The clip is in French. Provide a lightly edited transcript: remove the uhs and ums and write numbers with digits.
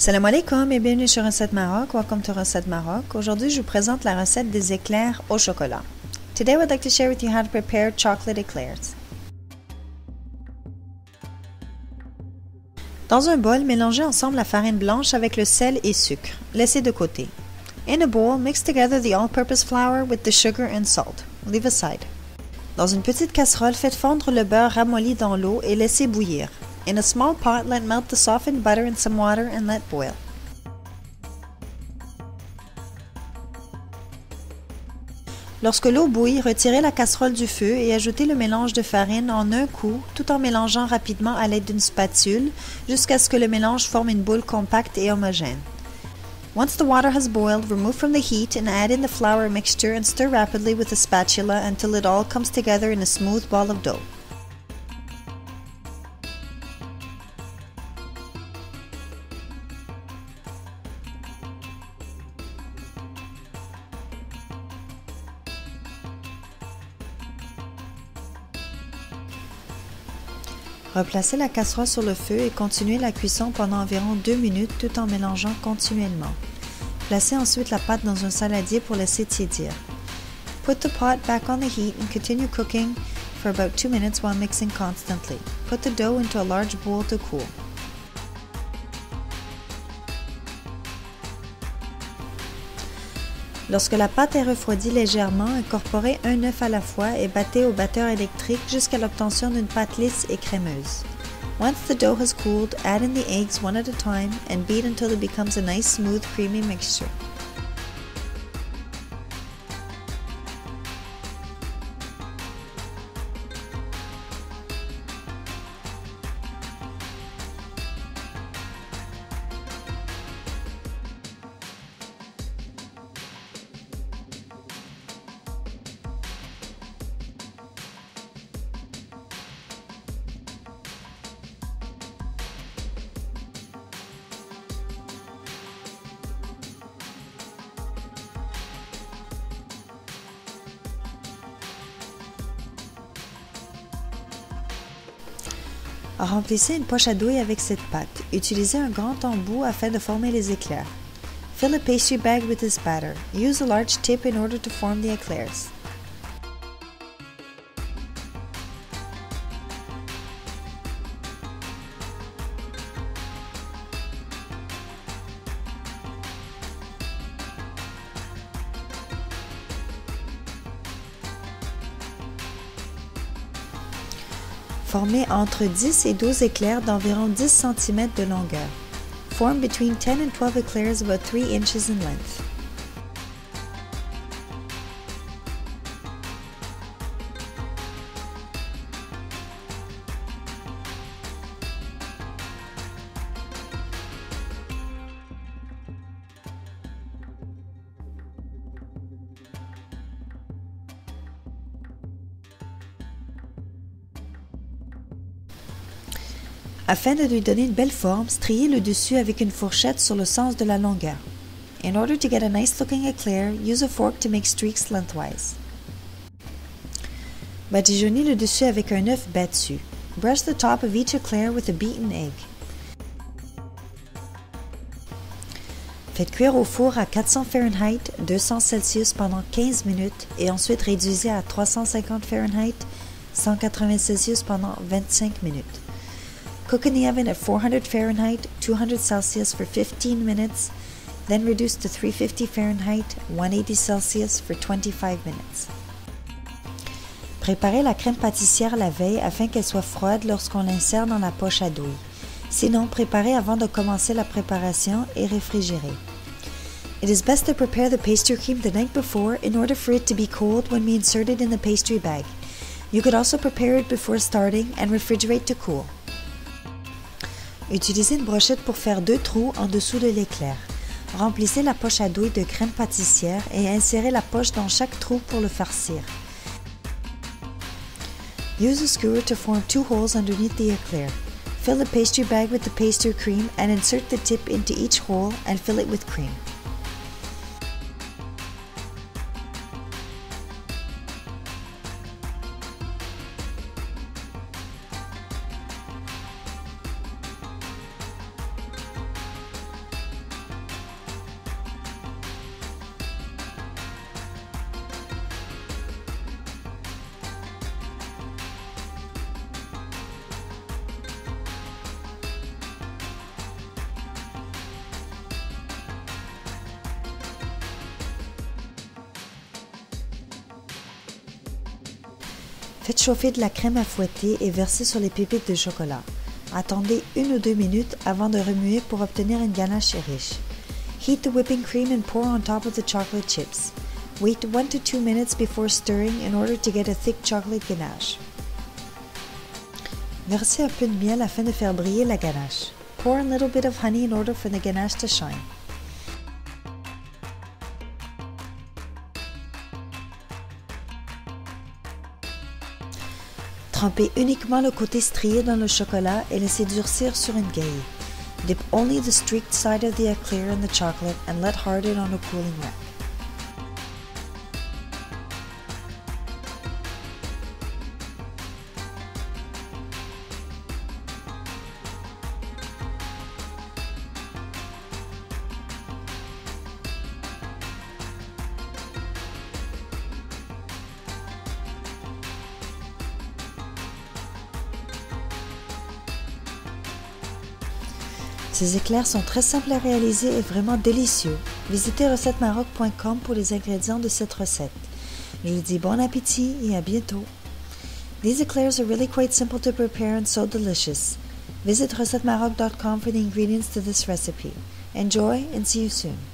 Salam alaikum et bienvenue sur Recette Maroc. Welcome to Recette Maroc. Aujourd'hui, je vous présente la recette des éclairs au chocolat. Today, I would like to share with you how to prepare chocolate eclairs. Dans un bol, mélangez ensemble la farine blanche avec le sel et sucre. Laissez de côté. In a bowl, mix together the all-purpose flour with the sugar and salt. Leave aside. Dans une petite casserole, faites fondre le beurre ramolli dans l'eau et laissez bouillir. In a small pot, let melt the softened butter in some water and let boil. Lorsque l'eau bouille, retirez la casserole du feu et ajoutez le mélange de farine en un coup, tout en mélangeant rapidement à l'aide d'une spatule jusqu'à ce que le mélange forme une boule compacte et homogène. Once the water has boiled, remove from the heat and add in the flour mixture and stir rapidly with a spatula until it all comes together in a smooth ball of dough. Replacez la casserole sur le feu et continuez la cuisson pendant environ 2 minutes tout en mélangeant continuellement. Placez ensuite la pâte dans un saladier pour laisser tiédir. Put the pot back on the heat and continue cooking for about 2 minutes while mixing constantly. Put the dough into a large bowl to cool. Lorsque la pâte est refroidie légèrement, incorporez un œuf à la fois et battez au batteur électrique jusqu'à l'obtention d'une pâte lisse et crémeuse. Once the dough has cooled, add in the eggs one at a time and beat until it becomes a nice, smooth, creamy mixture. Remplissez une poche à douille avec cette pâte. Utilisez un grand embout afin de former les éclairs. Fill a pastry bag with this batter. Use a large tip in order to form the eclairs. Formez entre 10 et 12 éclairs d'environ 10 cm de longueur. Form between 10 and 12 eclairs about 3 inches in length. Afin de lui donner une belle forme, striez le dessus avec une fourchette sur le sens de la longueur. In order to get a nice looking eclair, use a fork to make streaks lengthwise. Badigeonnez le dessus avec un œuf battu. Brush the top of each eclair with a beaten egg. Faites cuire au four à 400 Fahrenheit, 200 Celsius pendant 15 minutes et ensuite réduisez à 350 Fahrenheit, 180 Celsius pendant 25 minutes. Cook in the oven at 400 Fahrenheit, 200 Celsius for 15 minutes, then reduce to 350 Fahrenheit, 180 Celsius for 25 minutes. Préparez la crème pâtissière la veille afin qu'elle soit froide lorsqu'on l'insère dans la poche à douille. Sinon, préparez avant de commencer la préparation et réfrigérez. It is best to prepare the pastry cream the night before in order for it to be cold when we insert it in the pastry bag. You could also prepare it before starting and refrigerate to cool. Utilisez une brochette pour faire 2 trous en dessous de l'éclair. Remplissez la poche à douille de crème pâtissière et insérez la poche dans chaque trou pour le farcir. Use a skewer to form 2 holes underneath the eclair. Fill the pastry bag with the pastry cream and insert the tip into each hole and fill it with cream. Faites chauffer de la crème à fouetter et versez sur les pépites de chocolat. Attendez 1 ou 2 minutes avant de remuer pour obtenir une ganache riche. Heat the whipping cream and pour on top of the chocolate chips. Wait 1 to 2 minutes before stirring in order to get a thick chocolate ganache. Versez un peu de miel afin de faire briller la ganache. Pour a little bit of honey in order for the ganache to shine. Trempez uniquement le côté strié dans le chocolat et laissez durcir sur une grille. Dip only the streaked side of the eclair in the chocolate and let harden on a cooling rack. Ces éclairs sont très simples à réaliser et vraiment délicieux. Visitez recetteMaroc.com pour les ingrédients de cette recette. Je vous dis bon appétit et à bientôt. These eclairs are really quite simple to prepare and so delicious. Visit recetteMaroc.com for the ingredients to this recipe. Enjoy and see you soon.